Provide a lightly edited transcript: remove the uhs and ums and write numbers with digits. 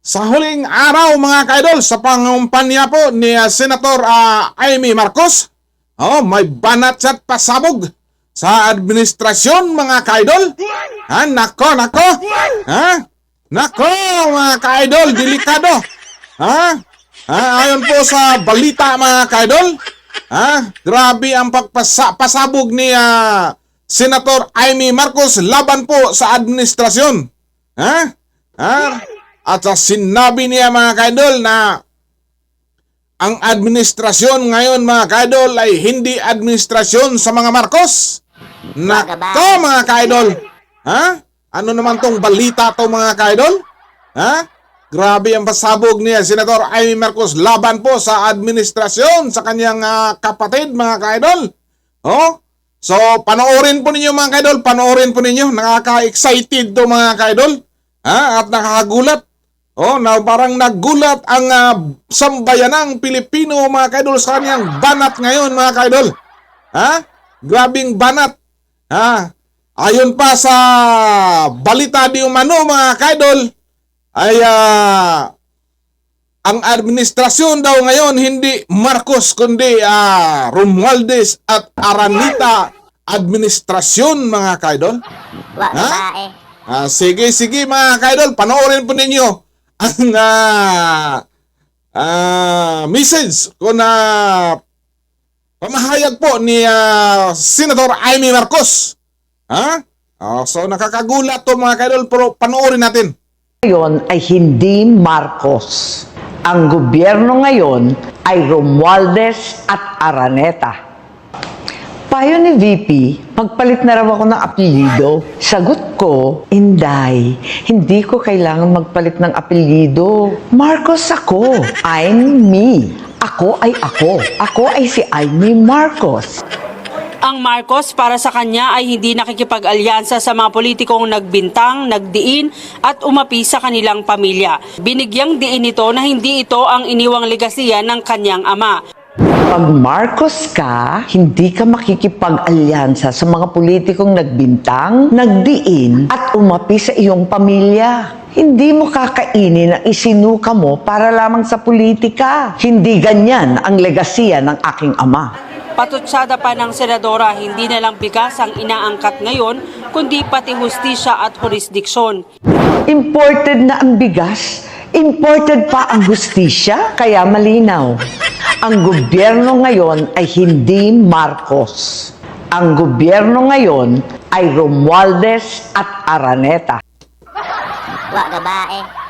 Sa huling araw mga kaidol, sa pangumpanya po ni Senator Amy Marcos, may banat at pasabog sa administrasyon mga kaidol. Nako. Nako mga kaidol, delikado. Ayon po sa balita mga kaidol, grabe ang pasabog ni Senator Amy Marcos laban po sa administrasyon. At sinabi niya mga kaidol na ang administrasyon ngayon mga kaidol ay hindi administrasyon sa mga Marcos. Nako mga kaidol. Ano naman tong balita to mga kaidol? Grabe ang pasabog niya Senator Amy Marcos laban po sa administrasyon sa kanyang kapatid mga kaidol. So panoorin po ninyo mga kaidol, panoorin po ninyo. Nakaka-excited to mga kaidol. At nakakagulat. Na parang nagulat ang sambayanang Pilipino mga kaidol sa kanyang banat ngayon mga kaidol. Grabing banat. Ayon pa sa balita di umano mga kaidol ay ang administrasyon daw ngayon hindi Marcos kundi Romualdez at Araneta administrasyon mga kaidol. Sige mga kaidol, panoorin po ninyo ang message ko na pamahayag po ni Senator Amy Marcos. So nakakagulat to mga kaidol, pero panoorin natin. Ngayon ay hindi Marcos. Ang gobyerno ngayon ay Romualdez at Araneta. Payo ni VP, magpalit na raw ako ng apelyido. Sagot ko, Inday, hindi ko kailangan magpalit ng apelyido. Marcos ako. I'm me. Ako ay ako. Ako ay si Amy Marcos. Ang Marcos para sa kanya ay hindi nakikipag-alyansa sa mga politikong nagbintang, nagdiin at umapi sa kanilang pamilya. Binigyang diin nito na hindi ito ang iniwang legasiya ng kanyang ama. Pag Marcos ka, hindi ka makikipag-alyansa sa mga politikong nagbintang, nagdiin at umapi sa iyong pamilya. Hindi mo kakainin ang isinuka mo para lamang sa politika. Hindi ganyan ang legasiya ng aking ama. Patutsada pa ng senadora, hindi na lang bigas ang inaangkat ngayon, kundi pati hustisya at jurisdiksyon. Imported na ang bigas, imported pa ang hustisya, kaya malinaw. Ang gobyerno ngayon ay hindi Marcos. Ang gobyerno ngayon ay Romualdez at Araneta. Babae.